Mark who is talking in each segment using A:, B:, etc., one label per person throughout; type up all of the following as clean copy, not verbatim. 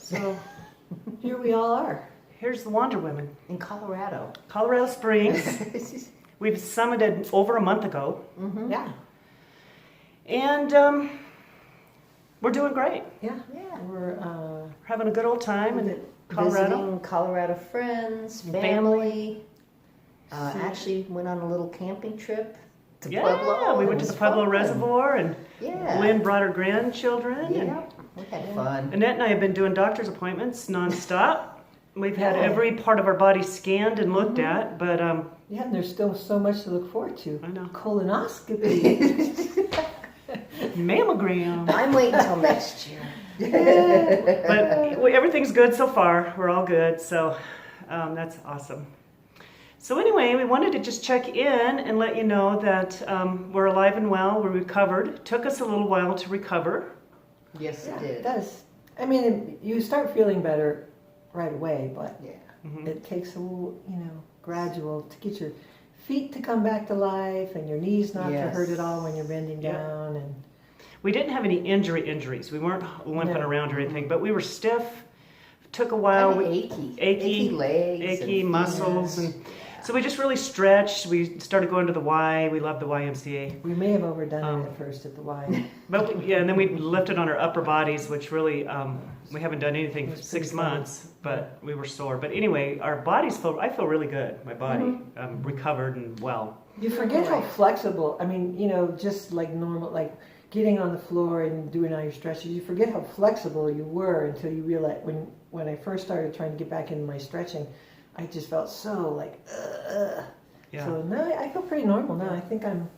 A: So here we all are.
B: Here's the Wander Women.
C: In Colorado.
B: Colorado Springs. We've summited over a month ago.
A: Mm-hmm. Yeah.
B: And we're doing great.
A: Yeah.
C: We're
B: having a good old time in Colorado.
C: Visiting Colorado friends, family. Actually went on a little camping trip to Pueblo.
B: Yeah, we went to the Pueblo Reservoir, and Lynn brought her grandchildren.
C: Yeah, we had fun.
B: Annette and I have been doing doctor's appointments nonstop. We've had every part of our body scanned and looked at, but
A: yeah, and there's still so much to look forward to.
B: I know.
A: Colonoscopy.
B: Mammogram.
C: I'm waiting until next year.
B: But everything's good so far. We're all good, so that's awesome. So anyway, we wanted to just check in and let you know that we're alive and well. We're recovered. It took us a little while to recover.
C: Yes, it did.
A: It does. I mean, you start feeling better right away, but it takes a little, gradual to get your feet to come back to life and your knees not to hurt at all when you're bending down. And
B: we didn't have any injuries. We weren't limping around or anything, but we were stiff. It took a while.
C: Kind of achy legs,
B: achy muscles, and so we just really stretched. We started going to the Y. We love the YMCA.
A: We may have overdone it at first at the Y.
B: But and then we lifted on our upper bodies, which really we haven't done anything for 6 months, but we were sore. But anyway, our bodies I feel really good. My body recovered and well.
A: You forget how flexible. I mean, just like normal, like getting on the floor and doing all your stretches. You forget how flexible you were until you realize when I first started trying to get back into my stretching. I just felt so like,
B: Yeah.
A: So now I feel pretty normal now. I think I'm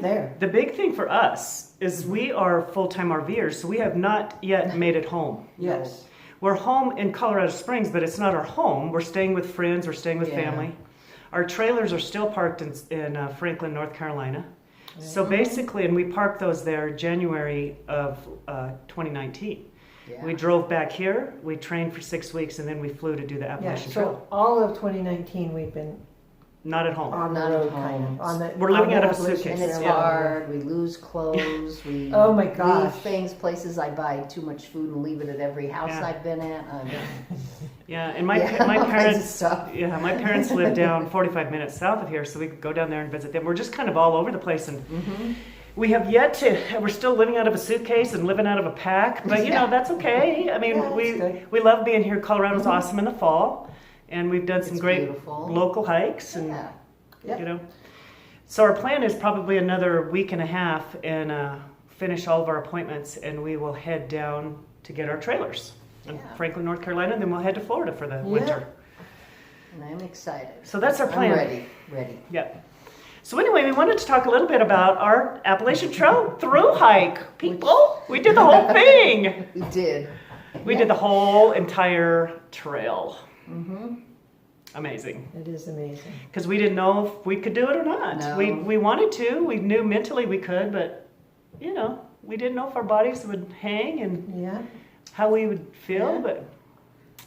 A: there.
B: The big thing for us is we are full-time RVers, so we have not yet made it home.
A: Yes.
B: We're home in Colorado Springs, but it's not our home. We're staying with friends. We're staying with family. Our trailers are still parked in Franklin, North Carolina. So basically, and we parked those there January of 2019. Yeah. We drove back here, we trained for 6 weeks, and then we flew to do the Appalachian Trail.
A: So all of 2019 we've been
B: not at home.
A: On the road, kind of.
B: We're living out of a suitcase.
C: And it's hard. We lose clothes. We
A: oh my gosh.
C: leave things, places. I buy too much food and leave it at every house I've been at.
B: And my parents, my parents live down 45 minutes south of here, so we could go down there and visit them. We're just kind of all over the place, and we have yet to. We're still living out of a suitcase and living out of a pack, but that's okay. I mean, we love being here. Colorado's awesome in the fall. And we've done some great local hikes, and so our plan is probably another week and a half, and finish all of our appointments, and we will head down to get our trailers in Franklin, North Carolina, and then we'll head to Florida for the winter.
C: And I'm excited.
B: So that's our plan.
C: I'm ready.
B: Yep. So anyway, we wanted to talk a little bit about our Appalachian Trail Thru Hike. People, we did the whole thing.
C: We did.
B: We did the whole entire trail. Amazing.
A: It is amazing.
B: Because we didn't know if we could do it or not.
C: No.
B: We wanted to. We knew mentally we could, but we didn't know if our bodies would hang and how we would feel. But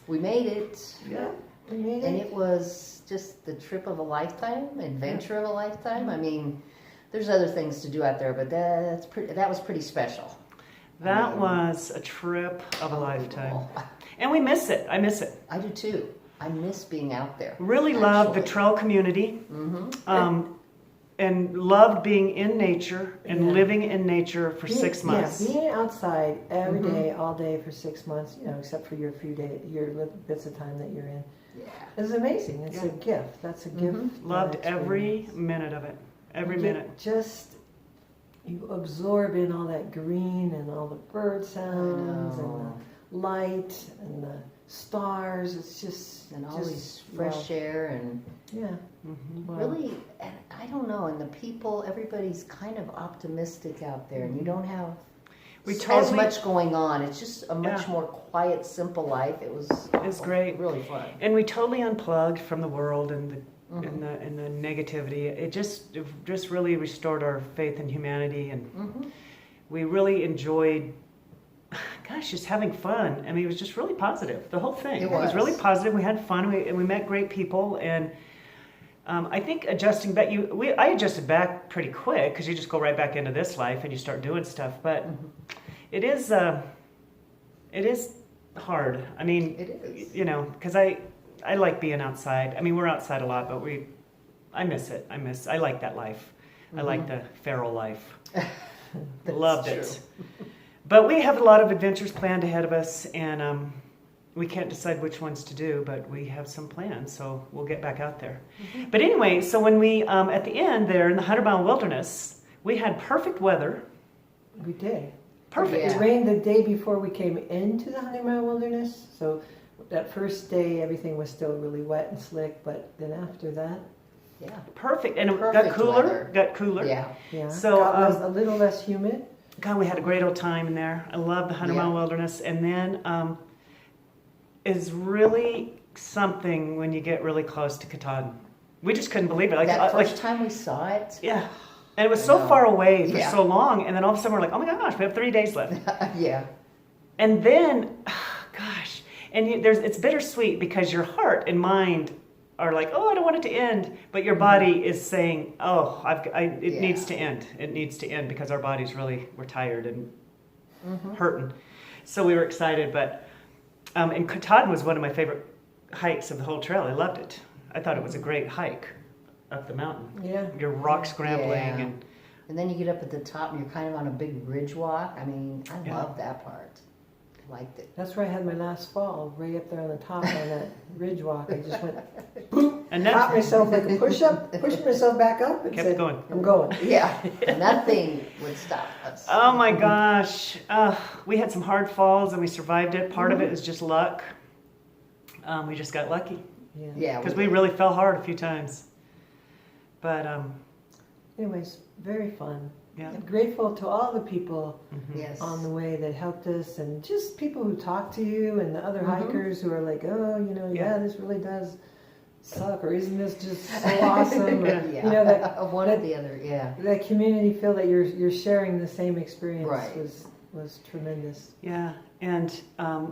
C: we made it.
B: Yeah,
A: we made it.
C: And it was just the trip of a lifetime, adventure of a lifetime. I mean, there's other things to do out there, but that was pretty special.
B: That was a trip of a lifetime. And we miss it. I miss it.
C: I do too. I miss being out there.
B: Really loved the trail community. And loved being in nature and living in nature for 6 months.
A: Yeah, being outside every day, all day for 6 months, except for your little bits of time that you're in. Yeah. It's amazing. It's a gift. That's a gift.
B: Loved every minute of it. Every minute.
A: You absorb in all that green and all the bird sounds and the light and the stars. It's just
C: all these fresh air and really, and I don't know. And the people, everybody's kind of optimistic out there, and you don't have as much going on. It's just a much more quiet, simple life. It's
B: great,
C: really fun,
B: and we totally unplugged from the world and the. And the negativity. It just really restored our faith in humanity, and we really enjoyed, just having fun. I mean, it was just really positive. The whole thing. It was really positive. We had fun. We met great people, and I think adjusting back. I adjusted back pretty quick because you just go right back into this life and you start doing stuff. But it is hard. I mean,
C: It is.
B: you know, because I like being outside. I mean, we're outside a lot, but I miss it. I like that life. I like the feral life. Loved it. But we have a lot of adventures planned ahead of us, and we can't decide which ones to do, but we have some plans, so we'll get back out there. But anyway, so when we, at the end there in the 100-mile wilderness, we had perfect weather.
A: We did.
B: Perfect.
C: Yeah.
A: It rained the day before we came into the 100-mile wilderness, so that first day everything was still really wet and slick, but then after that,
C: Yeah.
B: Perfect. And it
C: Perfect
B: got cooler.
C: weather.
B: Got cooler.
C: Yeah.
A: yeah,
B: So,
A: got a little less humid.
B: God, we had a great old time in there. I love the 100-mile wilderness. And then is really something when you get really close to Katahdin. We just couldn't believe it.
C: That first time we saw it.
B: Yeah. And it was so far away for
C: Yeah.
B: so long. And then all of a sudden we're like, oh my gosh, we have 3 days left.
C: Yeah.
B: And then, gosh, and it's bittersweet because your heart and mind are like, oh, I don't want it to end. But your body is saying, oh, it needs to end. It needs to end because our bodies we're tired and hurting. So we were excited. But, and Katahdin was one of my favorite hikes of the whole trail. I loved it. I thought it was a great hike up the mountain.
A: Yeah.
B: You're rock scrambling
C: Yeah. And then you get up at the top and you're kind of on a big ridge walk. I mean, I love that part. I liked it.
A: That's where I had my last fall, right up there on the top on that ridge walk. I just went, boom,
B: And
A: caught myself like a push-up, pushed myself back up, and
B: kept
A: said,
B: going.
A: I'm going.
C: Yeah. Nothing would stop us.
B: Oh my gosh. We had some hard falls and we survived it. Part of it is just luck. We just got lucky
A: Yeah.
C: Yeah.
B: because we really fell hard a few times. But
A: Anyways, very fun.
B: yeah.
A: I'm grateful to all the people
C: Yes.
A: on the way that helped us, and just people who talk to you, and the other hikers who are like, oh, this really does suck, or isn't this just so awesome? Or,
C: Yeah.
A: that
C: One or the other. Yeah.
A: that community feel that you're sharing the same experience
C: Right.
A: was tremendous.
B: Yeah. And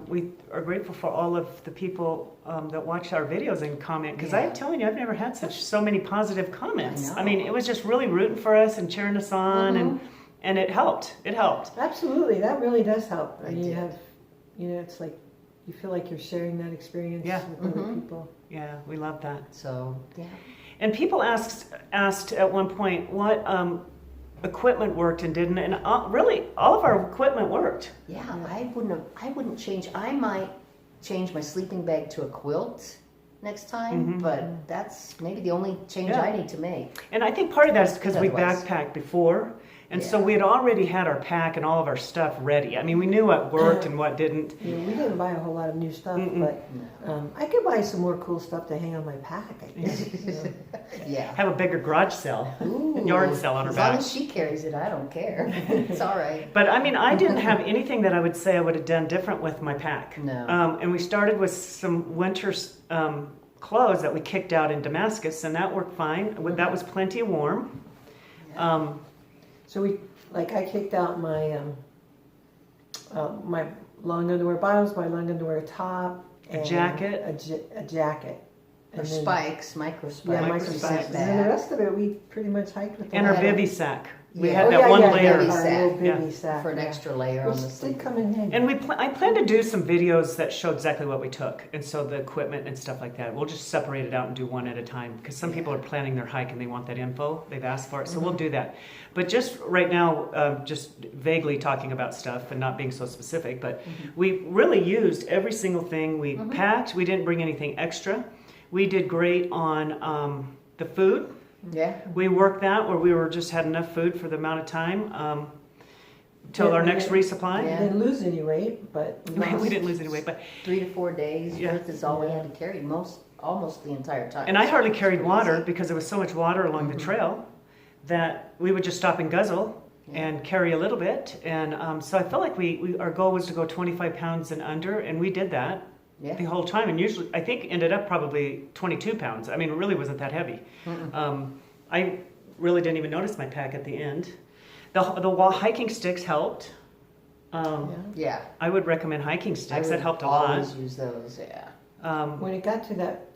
B: we are grateful for all of the people that watch our videos and comment because I'm telling you, I've never had so many positive comments.
C: I know.
B: I mean, it was just really rooting for us and cheering us on, and it helped. It helped.
A: Absolutely, that really does help.
C: It
A: You
C: did.
A: have, it's like you feel like you're sharing that experience
B: Yeah.
A: with other people.
B: Yeah, we love that.
C: So, yeah.
B: And people asked at one point what equipment worked and didn't, and really all of our equipment worked.
C: Yeah, I wouldn't change. I might change my sleeping bag to a quilt next time, but that's maybe the only change I need to make.
B: And I think part of that is because we
C: Otherwise-
B: backpacked before, and so
C: Yeah.
B: we had already had our pack and all of our stuff ready. I mean, we knew what worked and what didn't.
A: We didn't buy a whole lot of new stuff, but I could buy some more cool stuff to hang on my pack, I think.
C: Yeah.
B: Have a bigger garage sale,
C: Ooh,
B: yard sale on her
C: as long
B: back.
C: as she carries it, I don't care. It's all right.
B: But I mean, I didn't have anything that I would say I would have done different with my pack.
C: No.
B: And we started with some winter clothes that we kicked out in Damascus, and that worked fine. That was plenty warm.
A: So I kicked out my my long underwear bottoms, my long underwear top,
B: A
A: and
B: jacket.
A: a jacket.
C: Or
A: And then-
C: spikes, micro spikes.
A: Yeah,
B: Micro
A: micro
B: spikes.
A: spikes. And then the rest of it, we pretty much hiked with
B: And our
A: that.
B: bivy sack. We
C: Yeah.
B: had
C: Oh,
B: that one layer.
C: bivy
A: Our
C: sack.
A: little
B: Yeah.
A: bivy sack,
C: For an
A: yeah.
C: extra layer on the
A: Which did
C: sleeping
A: come in handy.
B: And I plan to do some videos that show exactly what we took, and so the equipment and stuff like that. We'll just separate it out and do one at a time because some people are planning their hike and they want that info. They've asked for it, so we'll do that. But just right now, just vaguely talking about stuff and not being so specific, but we really used every single thing we packed. We didn't bring anything extra. We did great on the food.
C: Yeah.
B: We worked that where we just had enough food for the amount of time till our next resupply.
A: We didn't lose any weight, but
B: We didn't lose any weight, but
C: 3 to 4 days
B: Yeah.
C: worth is all we had to carry almost the entire time.
B: and I hardly
C: It's
B: carried
C: pretty
B: water
C: easy.
B: because there was so much water along the trail that we would just stop and guzzle and carry a little bit. And so I felt like our goal was to go 25 pounds and under, and we did that
C: Yeah.
B: the whole time. And usually, I think ended up probably 22 pounds. I mean, it really wasn't that heavy. I really didn't even notice my pack at the end. The wall hiking sticks helped.
C: Yeah.
B: I would recommend hiking sticks. That helped a
C: I
B: lot.
C: always use those, yeah.
A: When it got to that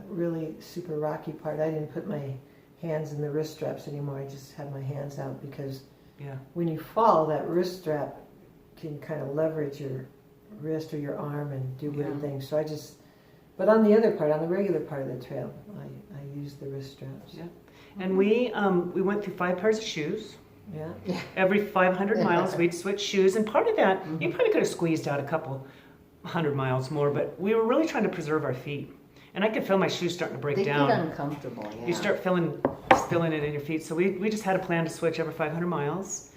A: really super rocky part, I didn't put my hands in the wrist straps anymore. I just had my hands out because
B: Yeah.
A: when you fall, that wrist strap can kind of leverage your wrist or your arm and do weird things. So but on the other part, on the regular part of the trail, I use the wrist straps.
B: Yeah. And we went through 5 pairs of shoes.
A: Yeah.
B: Every 500 miles, we'd switch shoes. And part of that, you probably could have squeezed out a couple 100 miles more, but we were really trying to preserve our feet. And I could feel my shoes starting to break down.
C: They get uncomfortable, yeah.
B: You start feeling it in your feet. So we just had a plan to switch every 500 miles.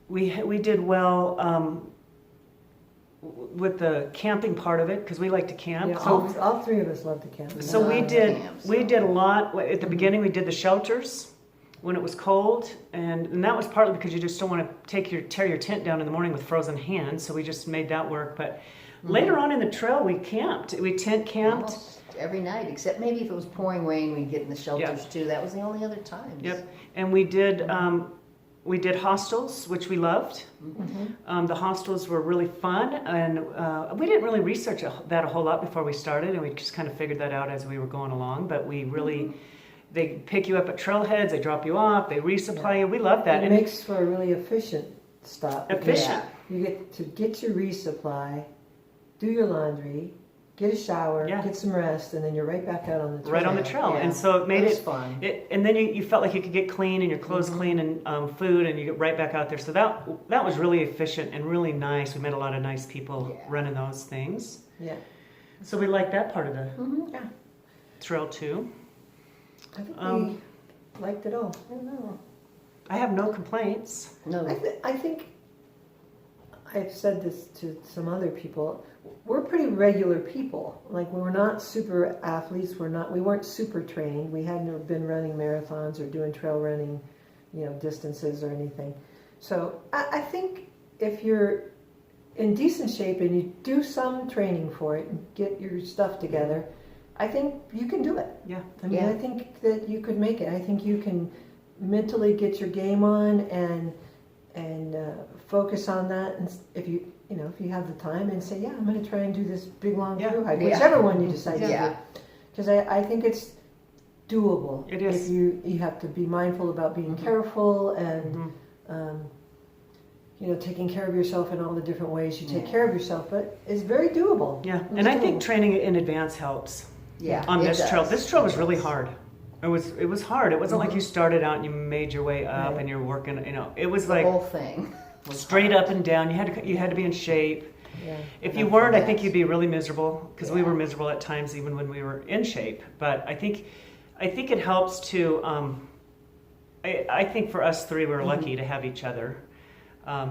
B: We did well with the camping part of it because we like to camp.
A: Yeah,
B: So
A: all 3 of us love to camp.
B: so we did a lot. At the beginning, we did the shelters when it was cold, and that was partly because you just don't want to tear your tent down in the morning with frozen hands. So we just made that work. But later on in the trail, we camped. We tent camped
C: almost every night, except maybe if it was pouring rain, we'd get in the shelters too. That was the only other time.
B: Yep, and we did hostels, which we loved. The hostels were really fun, and we didn't really research that a whole lot before we started, and we just kind of figured that out as we were going along. But we really, they pick you up at trailheads, they drop you off, they resupply you. We love that.
A: It makes for a really efficient stop.
B: Efficient.
A: You get to get your resupply, do your laundry, get a shower, get some rest, and then you're right back out on the trail.
B: Right on the trail.
C: Yeah.
B: And so it made it
C: fun.
B: And then you felt like you could get clean and your clothes clean and food, and you get right back out there. So that was really efficient and really nice. We met a lot of nice people running those things.
A: Yeah.
B: So we liked that part of the trail too.
A: I think we liked it all. I don't know.
B: I have no complaints.
C: No.
A: I think I've said this to some other people. We're pretty regular people. Like, we were not super athletes. We weren't super trained. We hadn't been running marathons or doing trail running, distances or anything. So I think if you're in decent shape and you do some training for it and get your stuff together, I think you can do it.
B: Yeah.
A: I mean, I think that you could make it. I think you can mentally get your game on and focus on that. And if you have the time, and say, I'm going to try and do this big long thru hike, whichever one you decide to do. Because I think it's doable.
B: It is.
A: If you have to be mindful about being careful and taking care of yourself in all the different ways you take care of yourself, but it's very doable.
B: Yeah, and I think training in advance helps.
C: Yeah,
B: on this trail. This trail was really hard. It was hard. It wasn't like you started out and you made your way up and you're working. It was
C: the
B: like
C: whole thing
B: straight up and down. You had to be in shape. Yeah. If you weren't, I think you'd be really miserable because we were miserable at times even when we were in shape. But I think it helps to. I think for us 3, we were lucky to have each other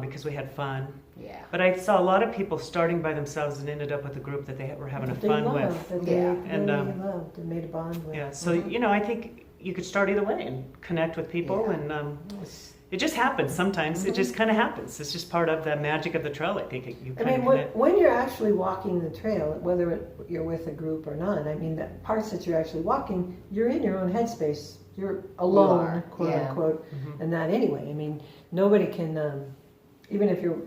B: because we had fun. Yeah. But I saw a lot of people starting by themselves and ended up with a group that they were having fun with.
A: That they really loved and made a bond with.
B: Yeah. So I think you could start either way and connect with people, and it just happens sometimes. It just kind of happens. It's just part of the magic of the trail. I think
A: when you're actually walking the trail, whether you're with a group or not, I mean, the parts that you're actually walking, you're in your own headspace. You're alone, quote unquote, and that anyway. I mean, nobody can. Even if you're,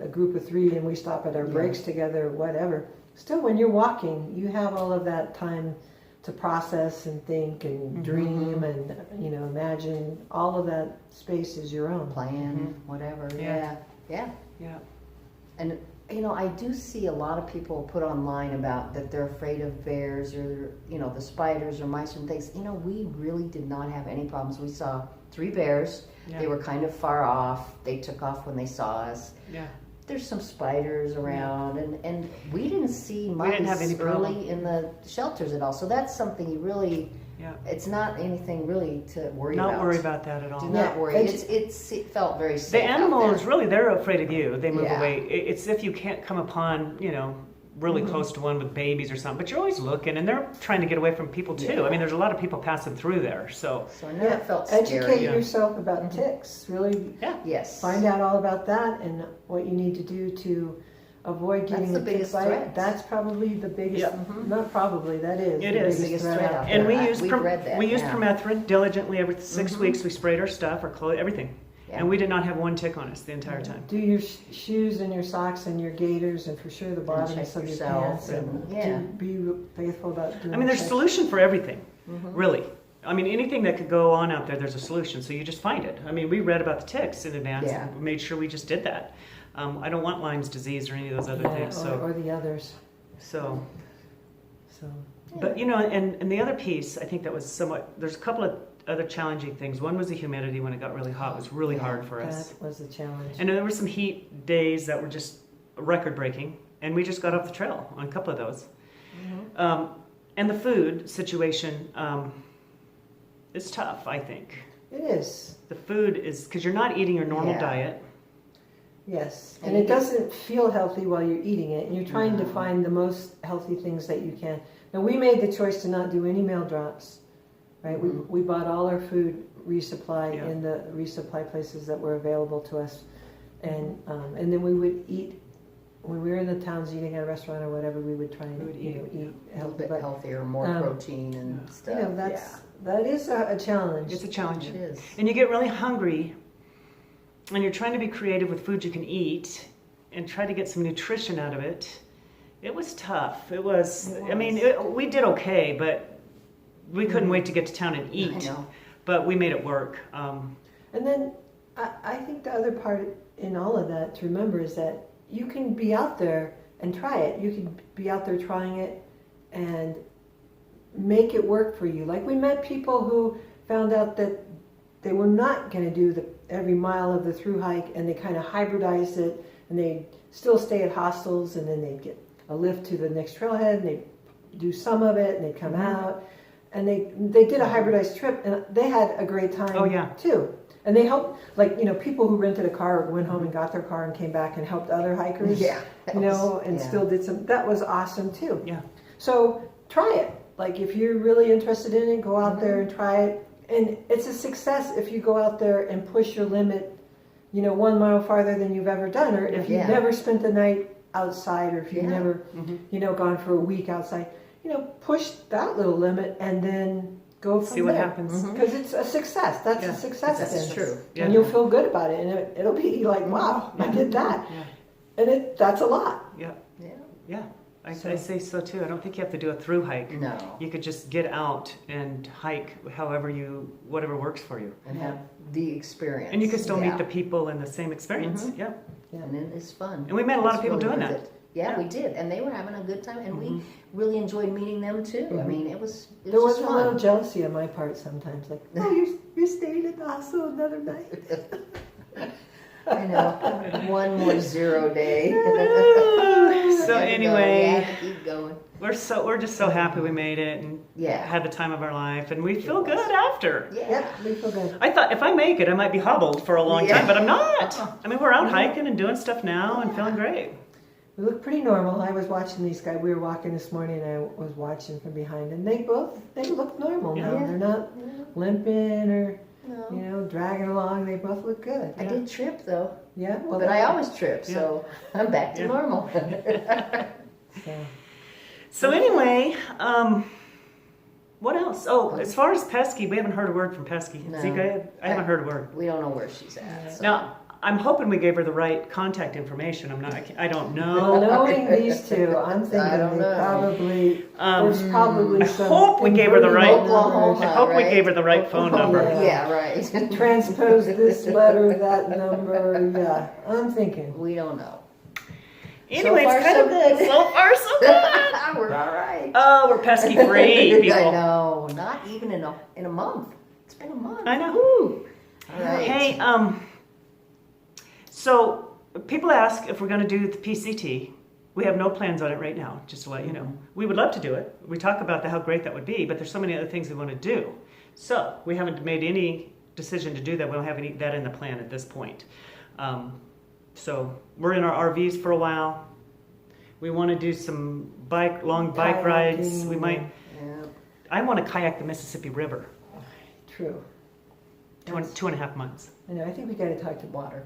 A: a group of 3 and we stop at our breaks together or whatever, still when you're walking, you have all of that time to process and think and dream and, imagine. All of that space is your own.
C: Plan, whatever. Yeah. And, I do see a lot of people put online about that they're afraid of bears or, the spiders or mice and things. We really did not have any problems. We saw 3 bears. Yeah. They were kind of far off. They took off when they saw us. Yeah. There's some spiders around, and we didn't see mice early in the shelters at all. So that's something you really, it's not anything really to worry about.
B: Not worry about that at all.
C: Do not worry. It felt very safe.
B: The animals, really, they're afraid of you. They move away. It's if you can't come upon, really close to one with babies or something, but you're always looking, and they're trying to get away from people too. I mean, there's a lot of people passing through there, so
C: I know it felt scary.
A: Educate yourself about ticks. Really, find out all about that and what you need to do to avoid getting a tick bite. That's probably the biggest. Not probably. That is.
B: It is
A: the biggest threat out
B: there. And we use
C: that,
B: permethrin diligently every 6 weeks. We sprayed our stuff, our clothes, everything. Yeah. And we did not have one tick on us the entire time.
A: Do your shoes and your socks and your gaiters and for sure the bottoms of your pants. And be faithful about doing
B: there's a solution for everything, really. I mean, anything that could go on out there, there's a solution. So you just find it. I mean, we read about the ticks in advance and made sure we just did that. I don't want Lyme's disease or any of those other things.
A: Or the others.
B: So. But, you know, and the other piece, I think that was somewhat, there's a couple of other challenging things. One was the humidity when it got really hot. It was really hard for us.
A: That was a challenge.
B: And there were some heat days that were just record breaking. And we just got off the trail on a couple of those. And the food situation is tough, I think.
A: It is.
B: The food is, because you're not eating your normal diet.
A: Yes, and it doesn't feel healthy while you're eating it, and you're trying to find the most healthy things that you can. Now, we made the choice to not do any meal drops, right? We bought all our food resupply in the resupply places that were available to us, and then we would eat, when we were in the towns eating at a restaurant or whatever, we would try and eat
C: a little bit healthier, more protein and stuff.
A: You know, that is a challenge.
B: It's a challenge.
C: It is.
B: And you get really hungry, and you're trying to be creative with food you can eat and try to get some nutrition out of it. It was tough. It was. I mean, we did okay, but we couldn't wait to get to town and eat.
C: I know.
B: But we made it work.
A: And then I think the other part in all of that to remember is that you can be out there and try it. You can be out there trying it and make it work for you. Like we met people who found out that they were not going to do every mile of the thru hike, and they kind of hybridized it, and they still stay at hostels, and then they'd get a lift to the next trailhead, and they'd do some of it, and they'd come out, and they did a hybridized trip, and they had a great time too. And they helped, like, you know, people who rented a car went home and got their car and came back and helped other hikers, still did some. That was awesome too.
B: Yeah.
A: So try it. Like if you're really interested in it, go out there and try it. And it's a success if you go out there and push your limit, 1 mile farther than you've ever done, or if you've never spent the night outside, or if you've never, gone for a week outside. Push that little limit and then go from there.
B: See what happens.
A: Because it's a success. That's a success.
C: That's true.
A: And you'll feel good about it, and it'll be like, wow, I did that. And that's a lot.
B: Yeah. I say so too. I don't think you have to do a through hike.
C: No.
B: You could just get out and hike whatever works for you.
C: And have the experience.
B: And you can still meet the people in the same experience. Yeah.
C: And it is fun.
B: And we met a lot of people doing that.
C: Yeah, we did. And they were having a good time, and we really enjoyed meeting them too. I mean, it was
A: There was
C: just
A: a
C: fun.
A: little jealousy on my part sometimes. Like, oh, you're staying at the hostel another night.
C: I know. 1 more 0 day.
B: So anyway,
C: keep going.
B: we're just so happy we made it and had the time of our life, and we feel good after.
A: Yeah, we feel good.
B: I thought if I make it, I might be hobbled for a long time, but I'm not. I mean, we're out hiking and doing stuff now and feeling great.
A: We look pretty normal. I was watching these guys. We were walking this morning, and I was watching from behind, and they look normal now. They're not limping or dragging along. They both look good.
C: I did trip though.
A: Yeah, well,
C: but I always trip, so I'm back to normal.
B: So anyway, what else? Oh, as far as Pesky, we haven't heard a word from Pesky.
C: No.
B: Zeke, I haven't heard a word.
C: We don't know where she's at. So.
B: Now, I'm hoping we gave her the right contact information. I don't
A: Well,
B: know.
A: knowing these two, I'm thinking there's probably
B: I
A: some.
B: hope we gave her the right.
C: Oklahoma,
B: I hope we
C: right?
B: gave her the right phone number.
C: Yeah, right.
A: Transpose this letter, that number. Yeah, I'm thinking.
C: We don't know.
B: Anyway,
C: so far,
B: it's kind
C: so
B: of
C: good.
B: So far, so good.
C: We're all right.
B: Oh, we're pesky free, people.
C: I know. Not even in a month. It's been a month.
B: I know.
C: Woo. All right.
B: Hey, so people ask if we're going to do the PCT. We have no plans on it right now, just to let you know. We would love to do it. We talk about how great that would be, but there's so many other things we want to do. So we haven't made any decision to do that. We don't have that in the plan at this point. So we're in our RVs for a while. We want to do some long bike rides. We might.
C: Yeah.
B: I want to kayak the Mississippi River.
A: True.
B: 2.5 months.
A: I know. I think we got to talk to water.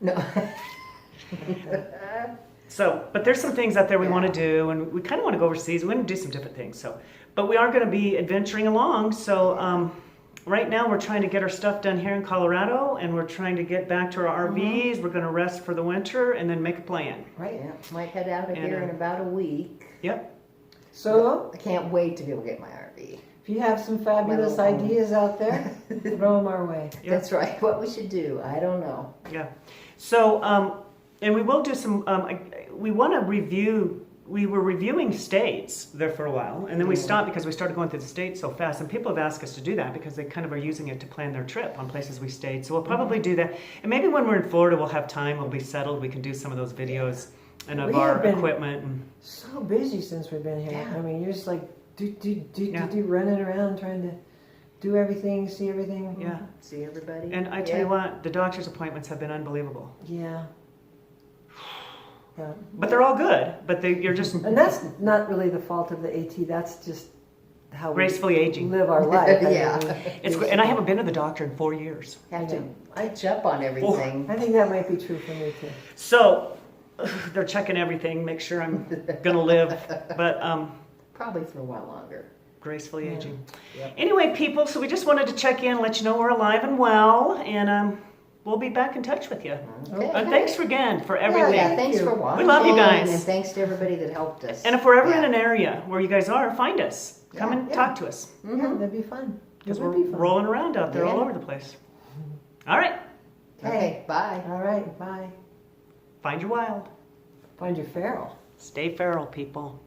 C: No.
B: So, but there's some things out there we want to do, and we kind of want to go overseas. We want to do some different things. So, but we are going to be adventuring along. So, right now we're trying to get our stuff done here in Colorado, and we're trying to get back to our RVs. We're going to rest for the winter, and then make a plan.
C: Right. Yeah. Might head out of here in about a week.
B: Yep.
A: So
C: I can't wait to be able to get my RV.
A: if if you have some fabulous ideas out there, throw them our way.
B: Yeah.
C: That's right. What we should do, I don't know.
B: Yeah. So, and we will do some, we want to review, we were reviewing states there for a while, and then we stopped because we started going through the states so fast, and people have asked us to do that because they kind of are using it to plan their trip on places we stayed. So we'll probably do that. And maybe when we're in Florida, we'll have time, we'll be settled, we can do some of those videos and of our equipment. And
A: so busy since we've been here.
C: Yeah.
A: I mean, you're just like, running around trying to do everything, see everything.
B: Yeah.
C: See everybody.
B: And I tell you what, the doctor's appointments have been unbelievable.
A: Yeah. Yeah.
B: But they're all good, but you're just
A: And that's not really the fault of the AT. That's just how
B: gracefully
A: we
B: aging.
A: live our life.
C: Yeah.
B: It's great. And I haven't been to the doctor in 4 years.
C: Have to catch up on everything.
A: I think that might be true for me too.
B: So they're checking everything, make sure I'm gonna live, but
C: Probably for a while longer.
B: gracefully aging.
C: Yep.
B: Anyway, people, so we just wanted to check in, let you know we're alive and well, and we'll be back in touch with you.
C: Okay.
B: Thanks again for everything.
C: Yeah, thanks for watching.
B: We love you guys.
C: And thanks to everybody that helped us.
B: And if we're ever in an area where you guys are, find us. Come and talk to us.
A: Yeah, that'd be fun.
B: Because
A: It
B: we're
A: would be fun.
B: rolling around out there all over the place. All right.
C: Okay, bye.
A: All right, bye.
B: Find your wild.
A: Find your feral.
B: Stay feral, people.